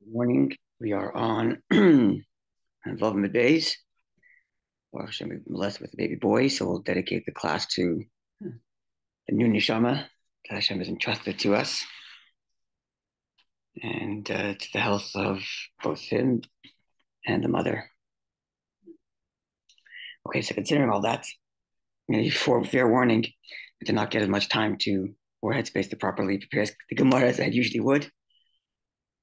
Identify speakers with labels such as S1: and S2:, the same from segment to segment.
S1: Good morning. We are on Vav Middays. Well, actually, we've been blessed with a baby boy, so we'll dedicate the class to the new neshama that Hashem has entrusted to us, and to the health of both him and the mother. Okay, so considering all that, for fair warning, I did not get as much time to or headspace to properly prepare the Gemara as I usually would.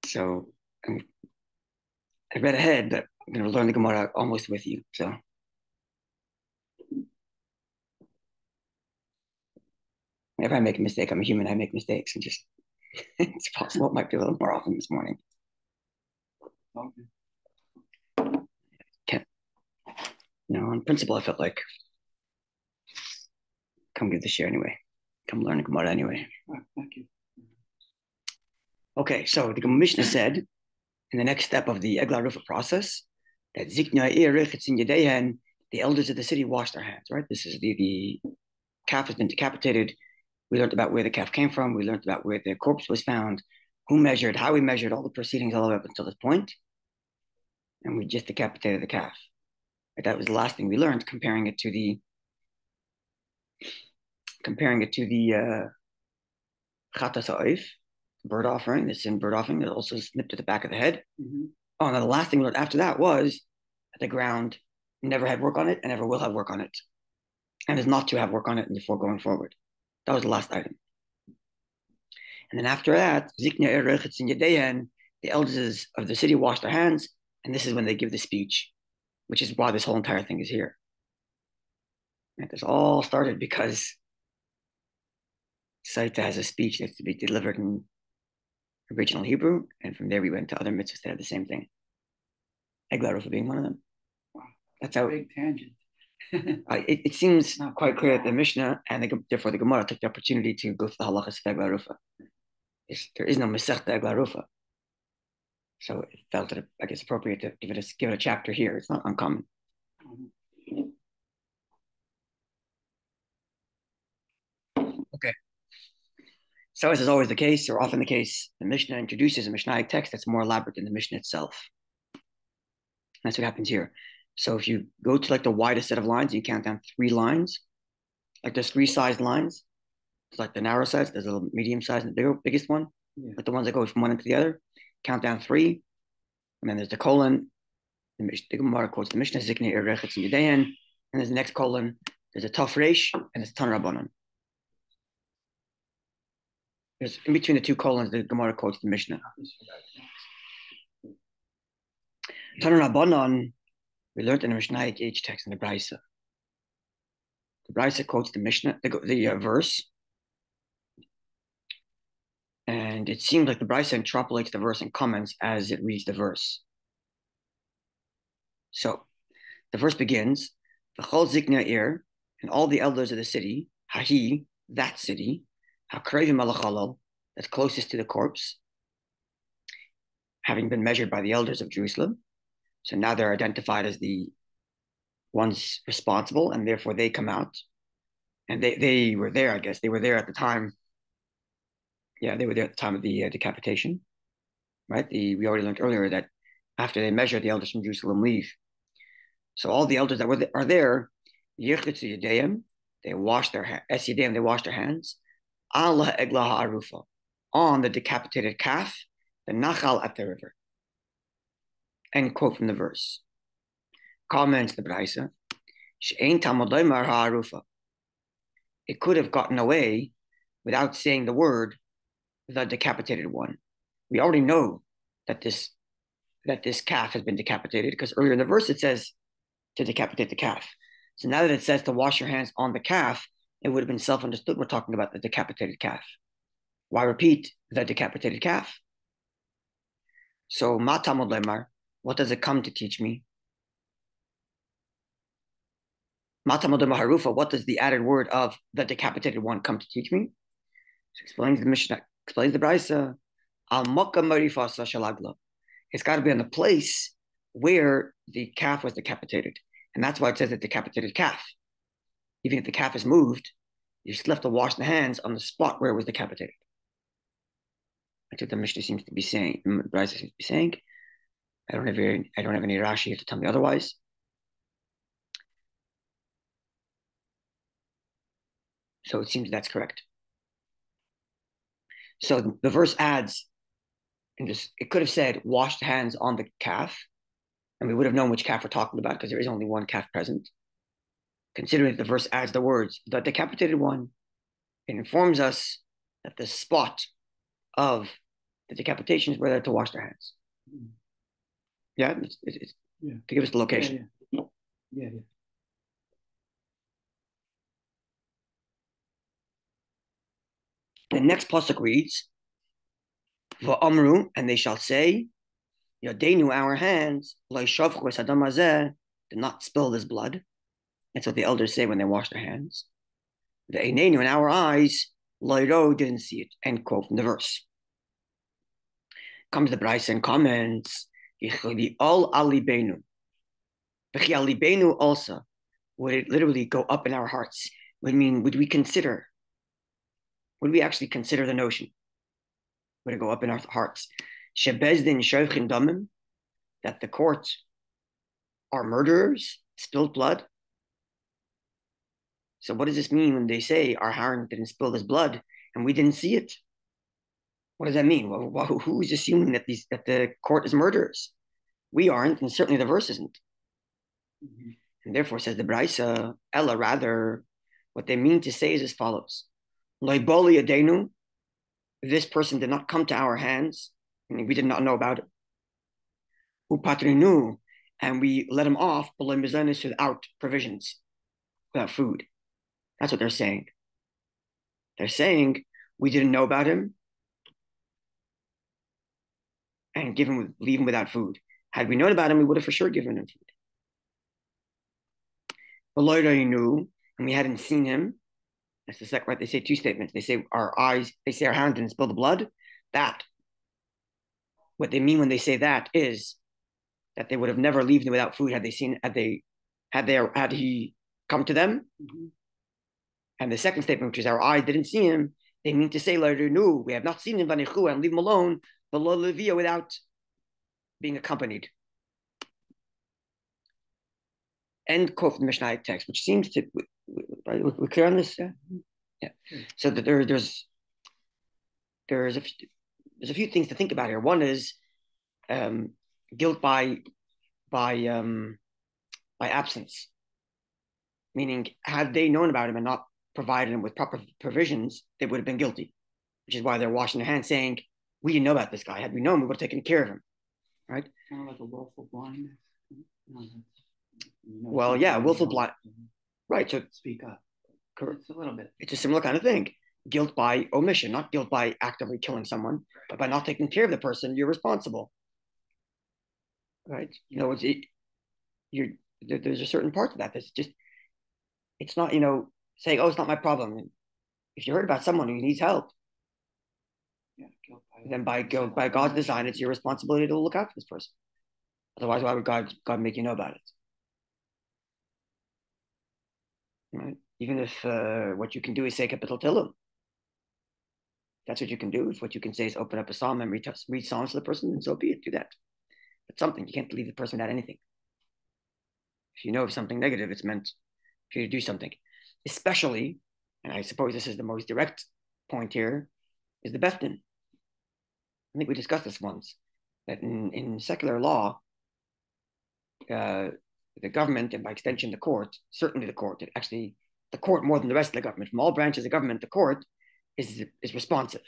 S1: So I read ahead, but I'm going to learn the Gemara almost with you. So whenever I make a mistake, I'm a human. I make mistakes, and just it's possible it might be a little more often this morning. Can't, on principle, I felt like come give the share anyway. Come learn Gemara anyway.
S2: Thank you.
S1: Okay, so the Mishnah said in the next step of the Eglah Rufa process that Zikna Yadehan, the elders of the city washed their hands, right? This is the calf has been decapitated. We learned about where the calf came from. We learned about where the corpse was found, who measured, how we measured, all the proceedings all the way up until this point. And we just decapitated the calf. Right? That was the last thing we learned, comparing it to the Chatas Ha'oif, bird offering, the sin bird offering that also snipped at the back of the head.
S2: Mm-hmm.
S1: Oh, and then the last thing we learned after that was that the ground never had work on it and never will have work on it, and is not to have work on it before going forward. That was the last item. And then after that, the elders of the city washed their hands, and this is when they give the speech, which is why this whole entire thing is here. And this all started because Sotah has a speech that's to be delivered in original Hebrew, and from there we went to other mitzvahs that have the same thing. Eglah Rufa being one of them.
S2: Wow.
S1: That's how.
S2: Big tangent.
S1: It seems quite clear that the Mishnah and therefore the Gemara took the opportunity to go to the halachas of Eglah Rufa. There is no Masechta Eglah Rufa, so it felt it, I guess, appropriate to give it a chapter here. It's not uncommon. Okay. So as is always the case, or often the case, the Mishnah introduces a Mishnaic text that's more elaborate than the Mishnah itself. That's what happens here. So if you go to like the widest set of lines, you count down 3 lines. Like there's 3 sized lines. It's like the narrow size, there's a little medium size and the biggest one.
S2: Yeah.
S1: Like the ones that go from one end to the other. Count down 3. And then there's the colon. The Gemara quotes the Mishnah, Ziknei Erechetz in Yudayan. And there's the next colon. There's a Taf Resh and there's Tan Rabbanon. There's in between the 2 colons, the Gemara quotes the Mishnah. Tan Rabbanon, we learned in the Mishnaic H text in the Brisa. The Brisa quotes the Mishnah, the verse. And it seems like the Brisa interpolates the verse and comments as it reads the verse. So the verse begins, V'chol zikna ir, and all the elders of the city, hahi, that city, hakrevim alachalal, that's closest to the corpse, having been measured by the elders of Jerusalem. So now they're identified as the ones responsible, and therefore they come out. And they were there, I guess. They were there at the time. Yeah, they were there at the time of the decapitation, right? We already learned earlier that after they measure, the elders from Jerusalem leave. So all the elders that are there, they wash their hands, Allah eglah arufa, on the decapitated calf, the nachal at the river. End quote from the verse. Comments the Brisa, she'ein Talmud Sotah ha'arufa. It could have gotten away without saying the word, the decapitated one. We already know that this calf has been decapitated because earlier in the verse it says to decapitate the calf. So now that it says to wash your hands on the calf, it would have been self-understood we're talking about the decapitated calf. Why repeat the decapitated calf? So ma Talmud Sotah, what does it come to teach me? Ma Talmud Sotah harufa, what does the added word of the decapitated one come to teach me? So explains the Mishnah, explains the Brisa, al makka marifasa shalagla. It's got to be on the place where the calf was decapitated. And that's why it says the decapitated calf. Even if the calf is moved, you still have to wash the hands on the spot where it was decapitated. That's what the Mishnah seems to be saying. The Brisa seems to be saying. I don't have any Rashi to tell me otherwise. So it seems that's correct. So the verse adds, and just it could have said, wash the hands on the calf, and we would have known which calf we're talking about because there is only one calf present. Considering that the verse adds the words, the decapitated one, it informs us that the spot of the decapitation is where they're to wash their hands. Yeah, it's
S2: yeah.
S1: To give us the location.
S2: Yeah.
S1: The next pasuk reads, "Va'amru," and they shall say, "Yadeinu, our hands, lo yishavchu es hadam hazeh," did not spill this blood. That's what the elders say when they wash their hands. The einenu, in our eyes, lo yiro, didn't see it. End quote from the verse. Comes the Brisa and comments, "All alibenu." Alibenu also, would it literally go up in our hearts? Would we actually consider the notion? Would it go up in our hearts? Shebezdin shoichin damim, that the court are murderers, spilled blood. So what does this mean when they say our Haran didn't spill this blood and we didn't see it? What does that mean? Well, who's assuming that the court is murderers? We aren't, and certainly the verse isn't. Mm-hmm. And therefore, says the Brisa, Ella, rather, what they mean to say is as follows. Loiboli adenu, this person did not come to our hands, and we did not know about it. Upatrinu, and we let him off, without provisions, without food. That's what they're saying. They're saying we didn't know about him and leave him without food. Had we known about him, we would have for sure given him food. But knew, and we hadn't seen him. That's the second, right? They say two statements. They say our hand didn't spill the blood. That, what they mean when they say that is that they would have never left him without food had he come to them. Mm-hmm. And the second statement, which is our eyes didn't see him, they mean to say, no, we have not seen him, and leave him alone, without being accompanied. End quote from the Mishnah text, which seems to, we're clear on this? Yeah. So that there's a few things to think about here. One is guilt by absence, meaning had they known about him and not provided him with proper provisions, they would have been guilty, which is why they're washing their hands, saying, we didn't know about this guy. Had we known, we would have taken care of him, right?
S2: Kind of like a willful blindness.
S1: Well, yeah, willful blind. Right, so
S2: speak up.
S1: Correct.
S2: It's a little bit.
S1: It's a similar kind of thing. Guilt by omission, not guilt by actively killing someone, but by not taking care of the person, you're responsible. Right? You know, there's a certain part to that. It's not, saying, oh, it's not my problem. If you heard about someone who needs help, then by God's design, it's your responsibility to look out for this person. Otherwise, why would God make you know about it? Right? Even if what you can do is say capital Tillim. That's what you can do. If what you can say is open up a psalm and read psalms to the person, then so be it. Do that. It's something. You can't leave the person without anything. If you know of something negative, it's meant for you to do something. Especially, and I suppose this is the most direct point here, is the Bethdin. I think we discussed this once, that in secular law, the government, and by extension the court, certainly the court, the court more than the rest of the government, from all branches of government, the court is responsive,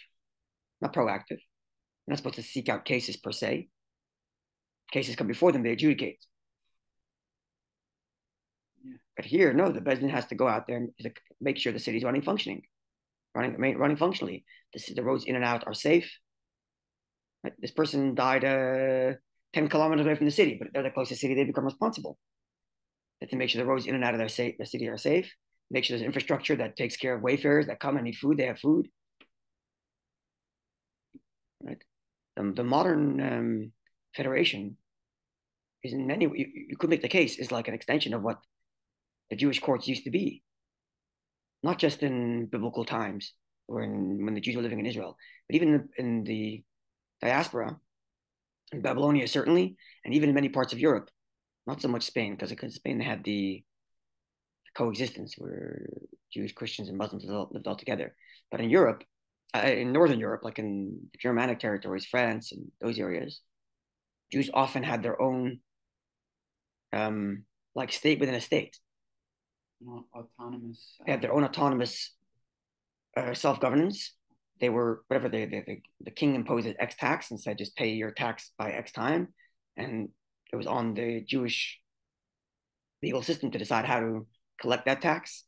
S1: not proactive. They're not supposed to seek out cases per se. Cases come before them, they adjudicate. Yeah. But here, no, the Bezdin has to go out there and make sure the city's running functionally. The roads in and out are safe. Right? This person died 10 kilometers away from the city, but they're the closest city, they become responsible. To make sure the roads in and out of their city are safe, make sure there's infrastructure that takes care of wayfarers that come and need food, they have food. Right? The modern federation is in many ways, you could make the case, is like an extension of what the Jewish courts used to be. Not just in biblical times or when the Jews were living in Israel, but even in the diaspora in Babylonia, certainly, and even in many parts of Europe. Not so much Spain, because in Spain they had the coexistence where Jews, Christians, and Muslims lived all together. But in Europe, in Northern Europe, like in the Germanic territories, France, and those areas, Jews often had their own like state within a state.
S2: Autonomous.
S1: They had their own autonomous self-governance. They were whatever the king imposed X tax and said just pay your tax by X time, and it was on the Jewish legal system to decide how to collect that tax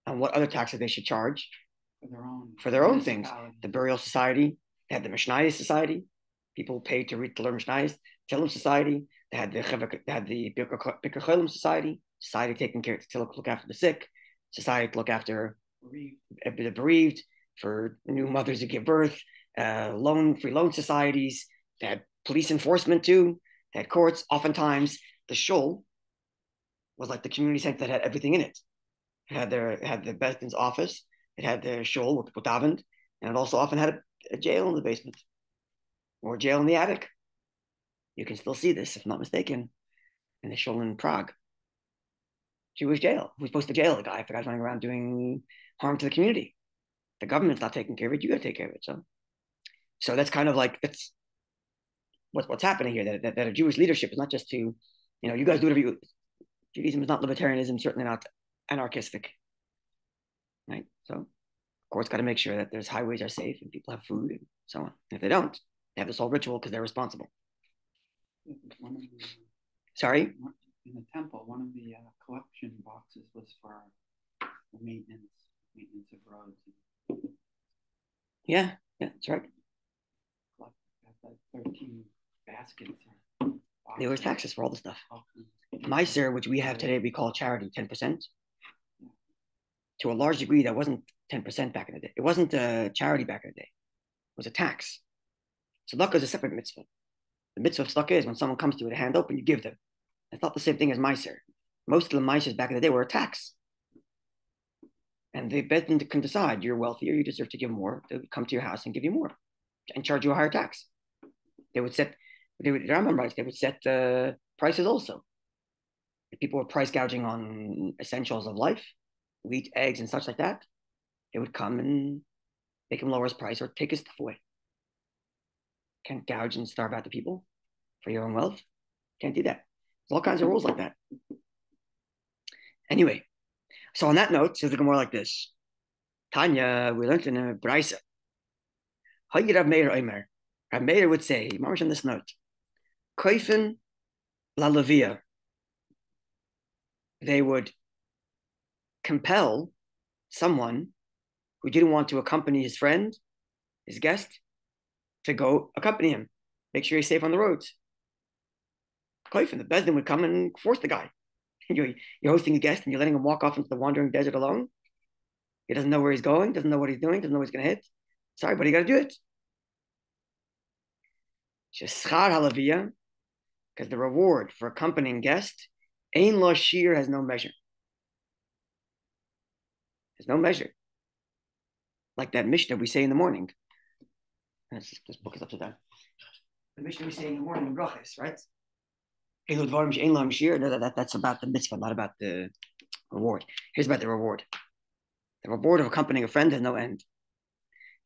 S1: and what other taxes they should charge for their own things. The burial society, they had the Mishnayos society. People paid to learn Mishnayos. Tillim society. They had the Bikur Cholim society taking care to look after the sick. Society to look after the bereaved, for new mothers who give birth. Free loan societies. They had police enforcement too. They had courts. Oftentimes, the shul was like the community center that had everything in it. It had the Beis Din's office. It had the shul with davened, and it also often had a jail in the basement or a jail in the attic. You can still see this, if I'm not mistaken, in the shul in Prague. Jewish jail. Who's supposed to jail a guy if the guy's running around doing harm to the community? The government's not taking care of it. You got to take care of it. So that's kind of like it's what's happening here. That a Jewish leadership is not just to, you guys do whatever you. Judaism is not libertarianism, certainly not anarchistic, right? So courts got to make sure that there's highways are safe and people have food and so on. And if they don't, they have this whole ritual because they're responsible. Sorry?
S2: In the temple, one of the collection boxes was for the maintenance of roads.
S1: Yeah, that's right.
S2: 13 baskets.
S1: There was taxes for all the stuff. Meiser, which we have today, we call charity, 10%. To a large degree, that wasn't 10% back in the day. It wasn't a charity back in the day. It was a tax. Tzedakah is a separate mitzvah. The mitzvah of tzedakah is when someone comes to you with a hand open, you give them. It's not the same thing as Meiser. Most of the Meisers back in the day were a tax. And the Beis Din can decide you're wealthier, you deserve to give more. They would come to your house and give you more and charge you a higher tax. They would set prices also. If people were price gouging on essentials of life, wheat, eggs, and such like that, they would come and make him lower his price or take his stuff away. Can't gouge and starve out the people for your own wealth. Can't do that. There's all kinds of rules like that. Anyway, so on that note, says the Gemara like this. Tanya, we learned in a Braisa. Rav Meir would say, he mentioned this note, Koifin la Levia. They would compel someone who didn't want to accompany his friend, his guest, to go accompany him. Make sure he's safe on the roads. Koifin, the Beis Din would come and force the guy. You're hosting a guest and you're letting him walk off into the wandering desert alone. He doesn't know where he's going, doesn't know what he's doing, doesn't know what he's going to hit. Sorry, but you got to do it. Sheschar halavia, because the reward for accompanying guest, ein lo shir, has no measure. There's no measure. Like that Mishnah we say in the morning. This book is upside down. The Mishnah we say in the morning in Brachos, right? That's about the mitzvah, not about the reward. Here's about the reward. The reward of accompanying a friend has no end.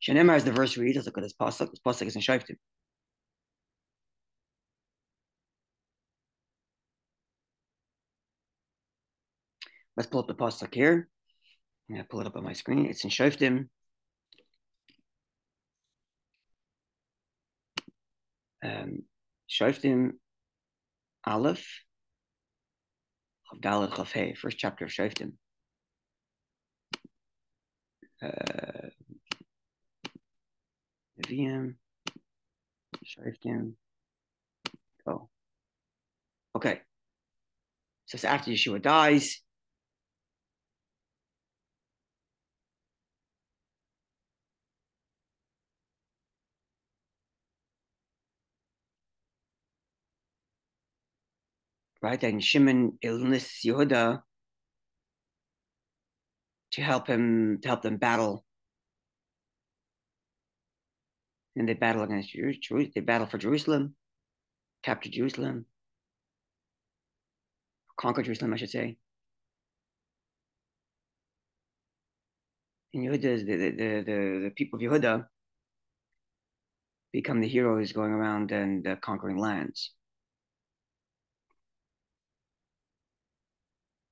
S1: Shenemar, as the verse reads, let's look at this pasuk. This pasuk is in Shoftim. Let's pull up the pasuk here. I'm going to pull it up on my screen. It's in Shoftim. Shoftim Aleph, Chav Dalet Chav Hey, first chapter of Shoftim. Nevi'im, Shoftim. Oh, okay. So it's after Yeshua dies. Right, and Shimon illness Yehuda to help them battle And they battle against Jerusalem. They battle for Jerusalem, capture Jerusalem, conquer Jerusalem, I should say. And Yehuda, the people of Yehuda become the heroes going around and conquering lands.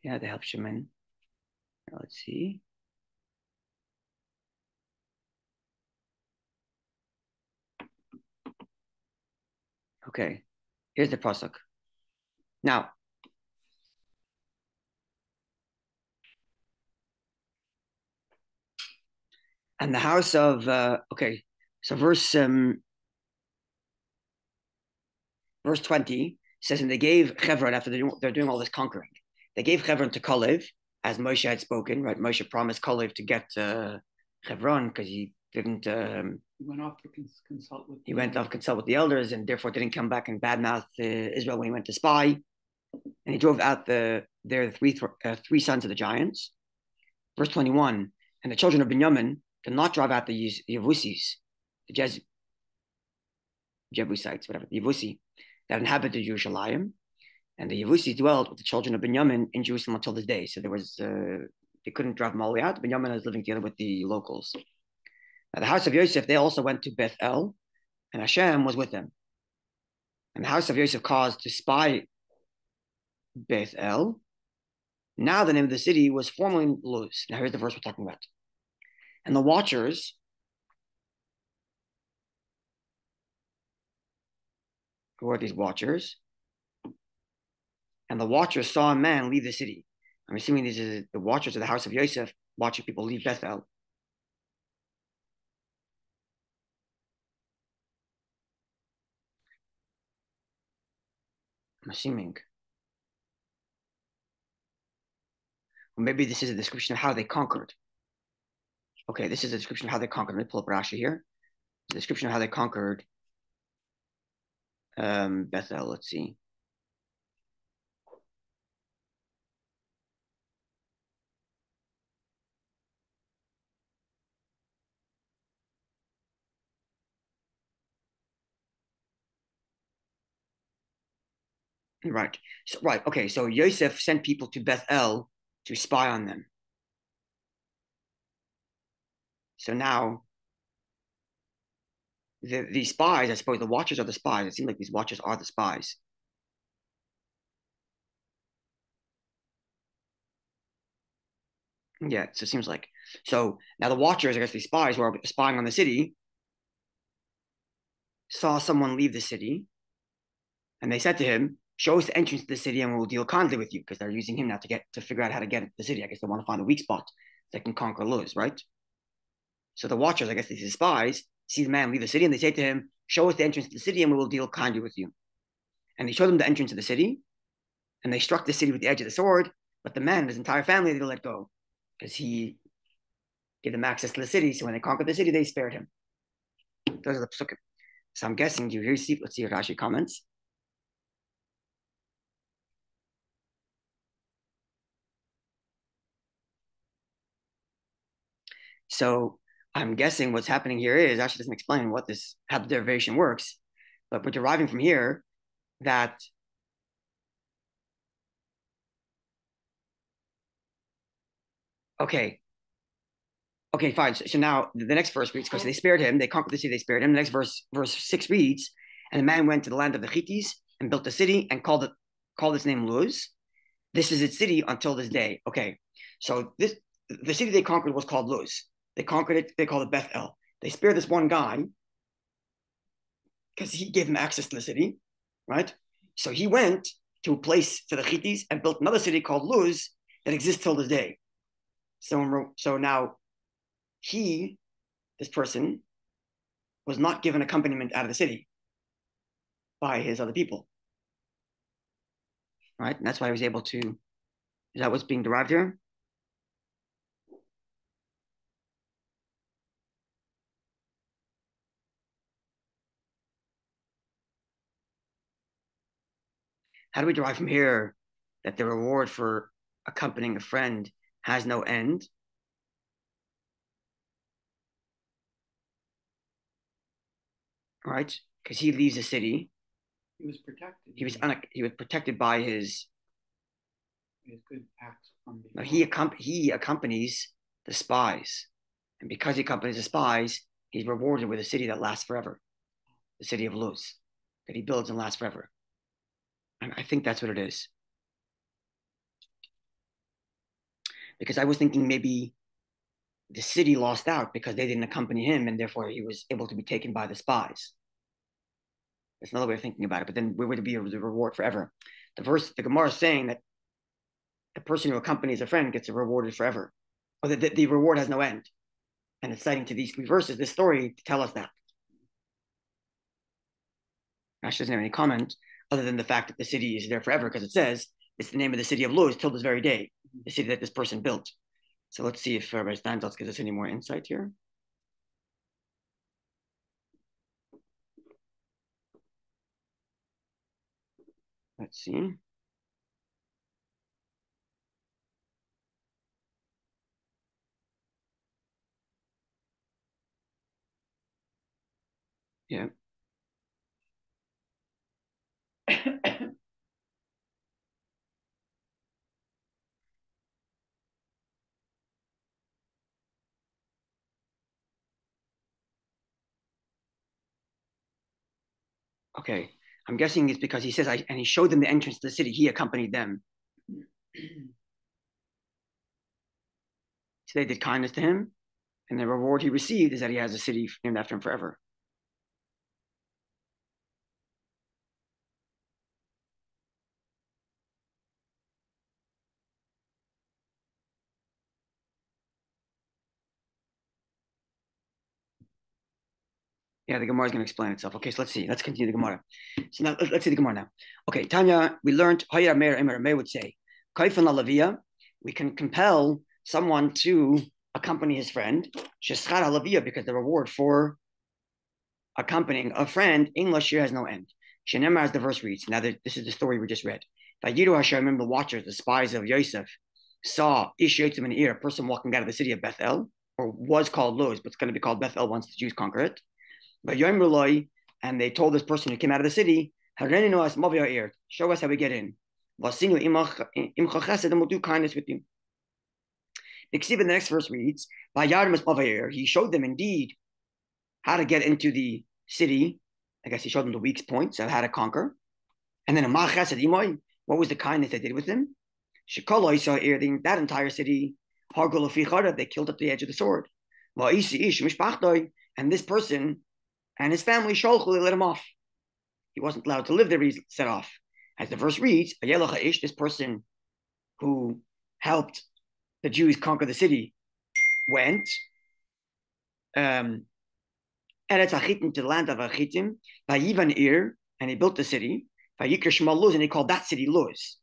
S1: Yeah, they help Shimon. Let's see. Okay, here's the pasuk. Now, and the house of okay, so verse 20 says, and they gave Hebron after they're doing all this conquering. They gave Hebron to Kalev, as Moshe had spoken, right? Moshe promised Kalev to get Hebron because he didn't.
S2: He went off to consult with.
S1: He went off to consult with the elders, and therefore didn't come back and badmouth Israel when he went to spy. And he drove out their three sons of the giants. Verse 21, and the children of Benjamin did not drive out the Yevusis, the Jebusites, whatever, the Yevusi, that inhabited Jerusalem. And the Yevusi dwelled with the children of Benjamin in Jerusalem until this day. So there was, they couldn't drive them all the way out. Benjamin was living together with the locals. Now, the house of Yosef, they also went to Beth El, and Hashem was with them. And the house of Yosef caused to spy Beth El. Now the name of the city was formerly Luz. Now here's the verse we're talking about. And the watchers, who are these watchers? And the watchers saw a man leave the city. I'm assuming these are the watchers of the house of Yosef watching people leave Bethel. I'm assuming. Or maybe this is a description of how they conquered. Okay, this is a description of how they conquered. Let me pull up Rashi here. It's a description of how they conquered Bethel. Let's see. Right. So right. Okay. So Yosef sent people to Bethel to spy on them. So now these spies, I suppose the watchers are the spies. It seems like these watchers are the spies. Yeah, so it seems like. So now the watchers, I guess these spies who are spying on the city, saw someone leave the city, and they said to him, show us the entrance to the city and we'll deal kindly with you, because they're using him now to figure out how to get into the city. I guess they want to find a weak spot that can conquer Luz, right? So the watchers, I guess these spies, see the man leave the city and they say to him, show us the entrance to the city and we will deal kindly with you. And they showed them the entrance of the city, and they struck the city with the edge of the sword, but the man and his entire family, they let go, because he gave them access to the city. So when they conquered the city, they spared him. Those are the psukim. So I'm guessing you hear, let's see what Rashi comments. So I'm guessing what's happening here is actually doesn't explain how the derivation works, but we're deriving from here that okay, fine. So now the next verse reads, because they spared him, they conquered the city, they spared him. The next verse 6 reads, and the man went to the land of the Hittites and built a city and called its name Luz. This is its city until this day. Okay, so the city they conquered was called Luz. They conquered it. They called it Beth El. They spared this one guy because he gave them access to the city, right? So he went to a place for the Hittites and built another city called Luz that exists till this day. So now this person, was not given accompaniment out of the city by his other people, right? And that's why he was able to. Is that what's being derived here? How do we derive from here that the reward for accompanying a friend has no end? right? Because he leaves the city.
S2: He was protected.
S1: He was protected by his
S2: good acts from
S1: no,
S2: before.
S1: he accompanies the spies, and because he accompanies the spies, he's rewarded with a city that lasts forever, the city of Luz, that he builds and lasts forever. And I think that's what it is. Because I was thinking maybe the city lost out because they didn't accompany him, and therefore he was able to be taken by the spies. That's another way of thinking about it. But then where would it be the reward forever? The Gemara is saying that the person who accompanies a friend gets rewarded forever, or the reward has no end. And it's citing to these three verses, this story, to tell us that. Rashi doesn't have any comment other than the fact that the city is there forever, because it says it's the name of the city of Luz till this very day, the city that this person built. So let's see if Rabbi Steinsaltz gives us any more insight here. Let's see. Yeah. Okay. I'm guessing it's because he says, and he showed them the entrance to the city. He accompanied them. So they did kindness to him, and the reward he received is that he has a city named after him forever. Yeah, the Gemara is going to explain itself. Okay, so let's see. Let's continue the Gemara. So now let's see the Gemara now. Okay, Tanya, we learned Hayar Meir Emer Meir would say, Kaifan Lavia, we can compel someone to accompany his friend, Sheschar Lavia, because the reward for accompanying a friend, English here has no end. Shenemar, as the verse reads. Now, this is the story we just read. Vayiru Hashem, the watchers, the spies of Yosef, saw Ish Yotzim in a person walking out of the city of Bethel, or was called Luz, but it's going to be called Bethel once the Jews conquer it. But Yom Ruloi, and they told this person who came out of the city, show us how we get in. And we'll do kindness with you. The next verse reads, he showed them indeed how to get into the city. I guess he showed them the weak points of how to conquer. And then what was the kindness they did with him? That entire city, they killed at the edge of the sword. And this person and his family, they let him off. He wasn't allowed to live there, he's set off. As the verse reads, this person who helped the Jews conquer the city went to the land of Achitim, and he built the city, and he called that city Luz.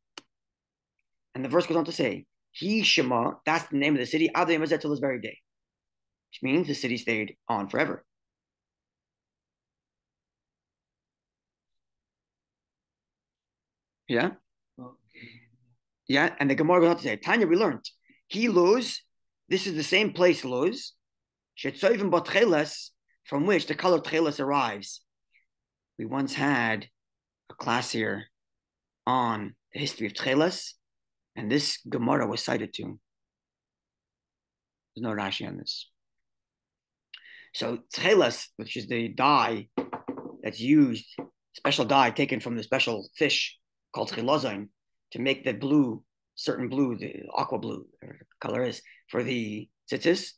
S1: And the verse goes on to say, He Shema, that's the name of the city, till this very day, which means the city stayed on forever. Yeah? Yeah, and the Gemara goes on to say, Tanya, we learned, he Luz, this is the same place, Luz, from which the color Tcheles arrives. We once had a class here on the history of Tcheles, and this Gemara was cited to. There's no Rashi on this. So Tcheles, which is the dye that's used, special dye taken from the special fish called Tchelozain, to make the blue, certain blue, the aqua blue, whatever the color is, for the tzitzis,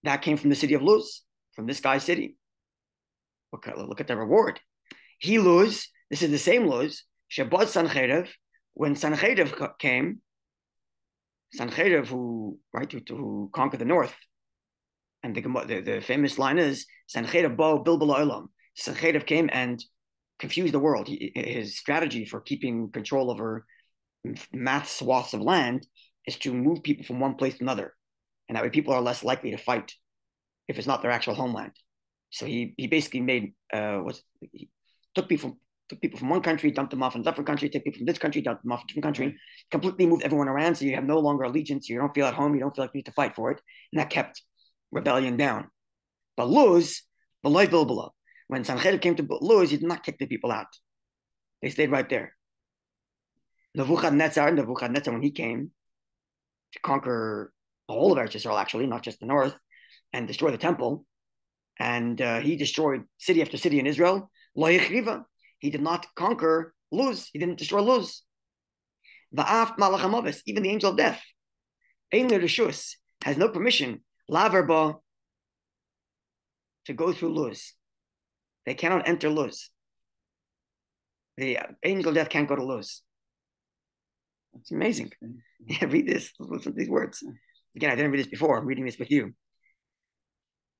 S1: that came from the city of Luz, from this guy's city. Look at the reward. He Luz, this is the same Luz, Shabbat Sancherev, when Sancherev came, Sancherev who conquered the north, and the famous line is, Sancherev bo bilbal olam. Sancherev came and confused the world. His strategy for keeping control over mass swaths of land is to move people from one place to another. And that way people are less likely to fight if it's not their actual homeland. So he basically made he took people from one country, dumped them off in a different country, take people from this country, dumped them off in a different country, completely moved everyone around, so you have no longer allegiance, you don't feel at home, you don't feel like you need to fight for it. And that kept rebellion down. But Luz, When Sancheir came to Luz, he did not kick the people out. They stayed right there. Nebuchadnezzar, when he came to conquer the whole of Eretz Yisrael, actually, not just the north, and destroy the temple, and he destroyed city after city in Israel. He did not conquer Luz. He didn't destroy Luz. Even the angel of death, has no permission laverba to go through Luz. They cannot enter Luz. The angel of death can't go to Luz. It's amazing. Yeah, read this. Listen to these words. Again, I didn't read this before. I'm reading this with you.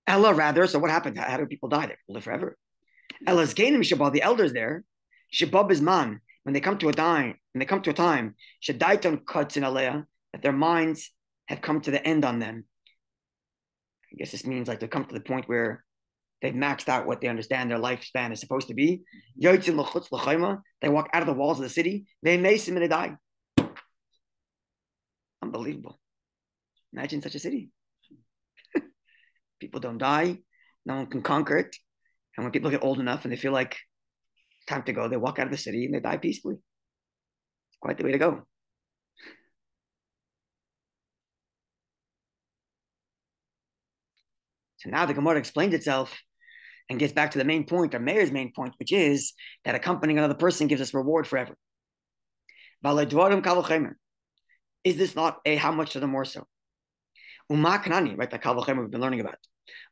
S1: Ella, rather, so what happened? How do people die? They live forever. Ella's gainim shabbat, the elders there, shabab is man, when they come to a time, shadaiton cuts in alea, that their minds have come to the end on them. I guess this means like they come to the point where they've maxed out what they understand their lifespan is supposed to be. They walk out of the walls of the city, they mason and they die. Unbelievable. Imagine such a city. People don't die, no one can conquer it. And when people get old enough and they feel like time to go, they walk out of the city and they die peacefully. It's quite the way to go. So now the Gemara explains itself and gets back to the main point, or Meir's main point, which is that accompanying another person gives us reward forever. Is this not a how much to the more so? Umaknani, right? That Kal we've been learning about.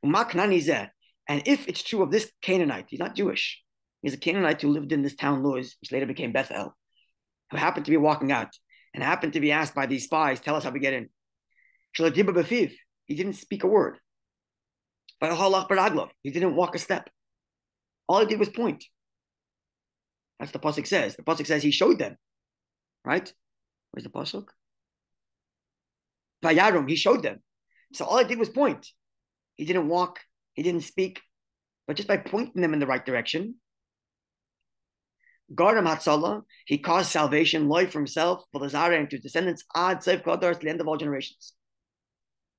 S1: Umaknani zeh. And if it's true of this Canaanite, he's not Jewish. He's a Canaanite who lived in this town, Luz, which later became Bethel, who happened to be walking out and happened to be asked by these spies, tell us how we get in. He didn't speak a word. He didn't walk a step. All he did was point. That's the pasuk says. The pasuk says he showed them, right? Where's the pasuk? Vayarum, he showed them. So all he did was point. He didn't walk. He didn't speak. But just by pointing them in the right direction, Garam Hatzalah, he caused salvation, life for himself, for the Zara and to his descendants, Ad Seif Kadar, to the end of all generations.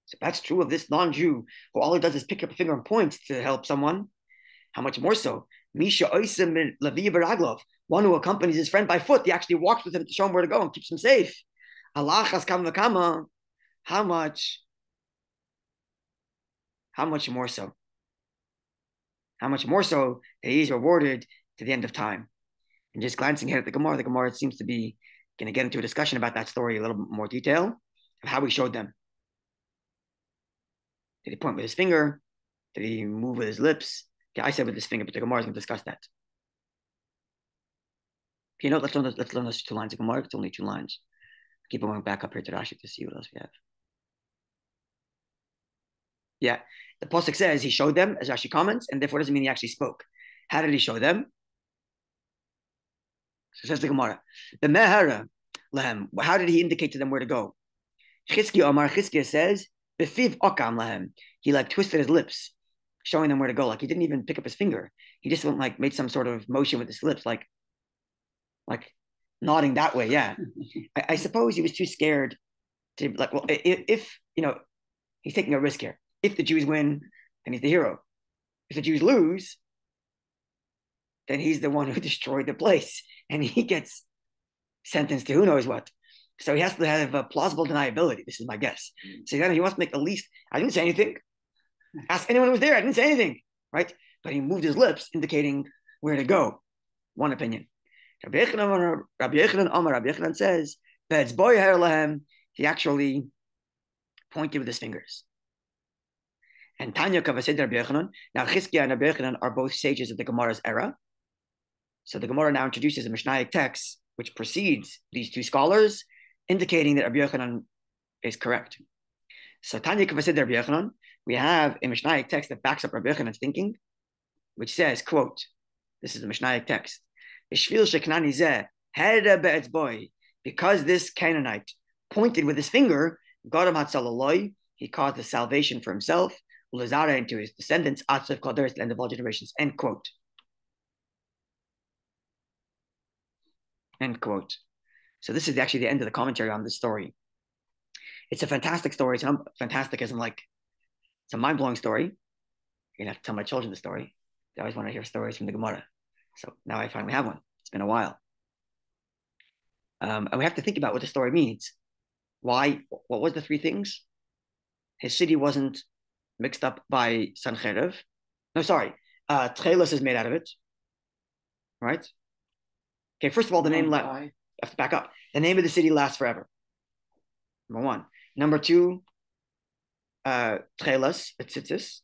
S1: So if that's true of this non-Jew, who all he does is pick up a finger and point to help someone, how much more so? Misha Oisim Levi Baraglov, one who accompanies his friend by foot, he actually walks with him to show him where to go and keeps him safe. Allah has kama. How much more so? How much more so that he is rewarded to the end of time? And just glancing ahead at the Gemara seems to be going to get into a discussion about that story a little bit more detail of how he showed them. Did he point with his finger? Did he move with his lips? Okay, I said with his finger, but the Gemara is going to discuss that. Okay, let's learn those 2 lines of Gemara. It's only 2 lines. Keep going back up here to Rashi to see what else we have. Yeah, the pasuk says he showed them, as Rashi comments, and therefore doesn't mean he actually spoke. How did he show them? So says the Gemara, the mehara lehem. How did he indicate to them where to go? Chizkiah says, befiv okam lehem. He like twisted his lips, showing them where to go. Like he didn't even pick up his finger. He just went like made some sort of motion with his lips, like nodding that way. Yeah, I suppose he was too scared to like. Well, if he's taking a risk here. If the Jews win, then he's the hero. If the Jews lose, then he's the one who destroyed the place, and he gets sentenced to who knows what. So he has to have a plausible deniability. This is my guess. So then he wants to make the least. I didn't say anything. Ask anyone who was there. I didn't say anything, right? But he moved his lips, indicating where to go. One opinion. Rabbi Yochanan says, he actually pointed with his fingers. And Tanya Kavasid Rabbi Yochanan. Now Chizkiah and Rabbi Yochanan are both sages of the Gemara's era. So the Gemara now introduces a Mishnaic text which precedes these 2 scholars, indicating that Rabbi Yochanan is correct. So Tanya Kavasid Rabbi Yochanan, we have a Mishnaic text that backs up Rabbi Yochanan's thinking, which says, quote, this is the Mishnaic text, because this Canaanite pointed with his finger, he caused the salvation for himself, and to his descendants, at the end of all generations. End quote. End quote. So this is actually the end of the commentary on this story. It's a fantastic story. It's not fantastic as in like, it's a mind-blowing story. gonna have to tell my children the story. They always want to hear stories from the Gemara. So now I finally have one. It's been a while. And we have to think about what the story means. Why? What was the three things? His city wasn't mixed up by Sancherev. No, sorry. Tchelos is made out of it. Right? Okay, first of all, the name I have to back up. The name of the city lasts forever. Number one. Number two, Tchelos, Tzitzis.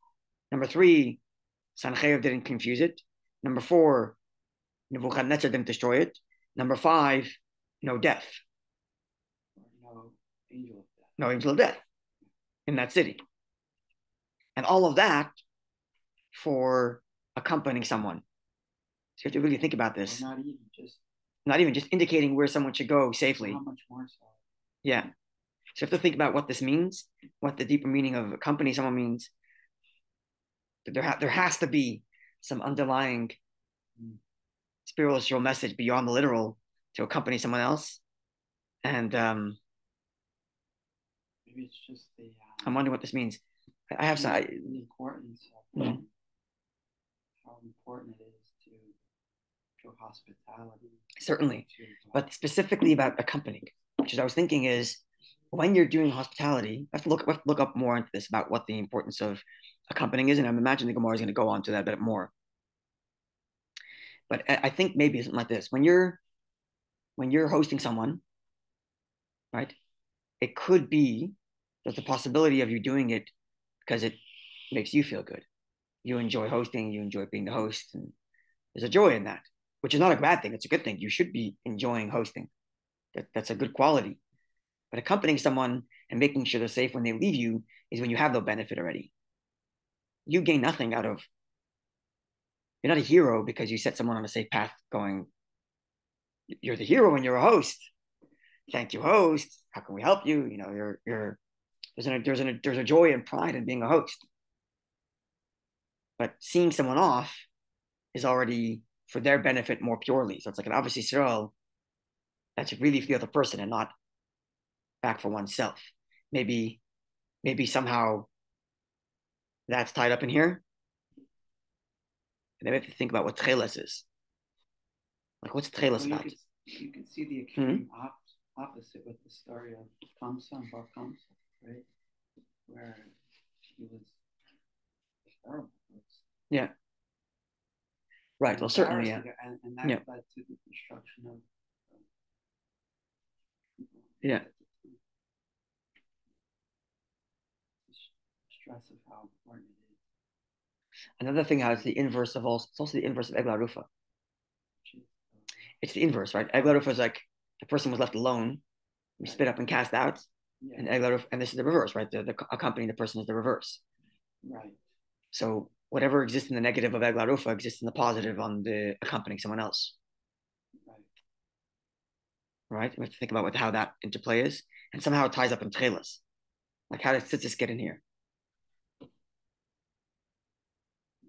S1: Number three, Sancherev didn't confuse it. Number four, Nebuchadnezzar didn't destroy it. Number five, no death.
S2: No angel of death.
S1: No angel of death in that city. And all of that for accompanying someone. So you have to really think about this.
S2: Or
S1: not even just indicating where someone should go safely.
S2: How much more so?
S1: Yeah. So you have to think about what this means, what the deeper meaning of accompany someone means. There has to be some underlying spiritual message beyond the literal to accompany someone else. And
S2: maybe it's just the
S1: I'm wondering what this means. I have some
S2: the importance of how important it is to show hospitality.
S1: Certainly, but specifically about accompanying, which is I was thinking is when you're doing hospitality, I have to look up more into this about what the importance of accompanying is, and I'm imagining the Gemara is going to go on to that a bit more. But I think maybe it's something like this: when you're hosting someone, right? It could be there's the possibility of you doing it because it makes you feel good. You enjoy hosting, you enjoy being the host, and there's a joy in that, which is not a bad thing. It's a good thing. You should be enjoying hosting. That's a good quality. But accompanying someone and making sure they're safe when they leave you is when you have no benefit already. You gain nothing out of. You're not a hero because you set someone on a safe path going. You're the hero when you're a host. Thank you, host. How can we help you? You know, there's a joy and pride in being a host. But seeing someone off is already for their benefit more purely. So it's like an obviously Yisrael that's really for the other person and not back for oneself. Maybe somehow that's tied up in here. And then we have to think about what Tcheles is. Like, what's Tcheles about?
S2: You can see the extreme opposite with the story of Kamsa and Bar Kamsa, right? Where he was terrible.
S1: Yeah. Right. Well, certainly, yeah.
S2: And that led to the destruction of
S1: yeah.
S2: Stress of how important it is.
S1: Another thing, how it's the inverse of all. It's also the inverse of Egla Rufa. It's the inverse, right? Egla Rufa is like the person was left alone, we spit up and cast out, and Egla Rufa, and this is the reverse, right? The accompanying the person is the reverse.
S2: Right.
S1: So whatever exists in the negative of Egla Rufa exists in the positive on the accompanying someone else. Right? We have to think about how that interplay is, and somehow it ties up in Tchelas. Like, how does Tzitzis get in here?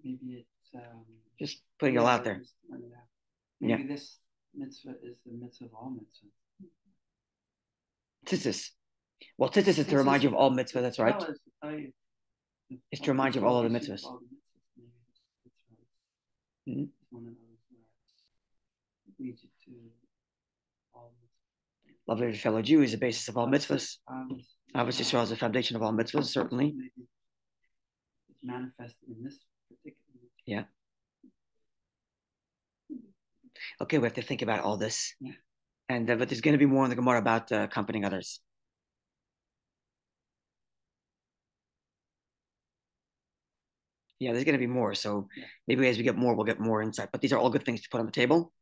S2: Maybe it's
S1: just putting it all out there.
S2: Maybe this mitzvah is the mitzvah of all mitzvahs.
S1: Tzitzis. Well, Tzitzis is to remind you of all mitzvahs. That's right. It's to remind you of all of the mitzvahs.
S2: Mm-hmm. One of those where leads you to all mitzvahs.
S1: Love of your fellow Jew is the basis of all mitzvahs. Obviously, Yisrael is the foundation of all mitzvahs, certainly.
S2: It's manifested in this particular.
S1: Yeah. Okay, we have to think about all this.
S2: Yeah.
S1: And but there's going to be more in the Gemara about accompanying others. Yeah, there's going to be more. So maybe as we get more, we'll get more insight. But these are all good things to put on the table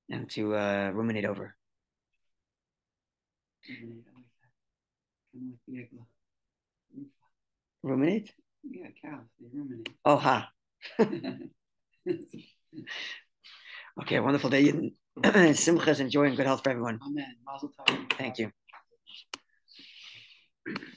S1: and to ruminate over. Ruminate?
S2: Yeah, cows, they ruminate.
S1: Oh, ha. Okay, wonderful day. Simchas, enjoy, and good health for everyone.
S2: Amen. Mazel tov.
S1: Thank you.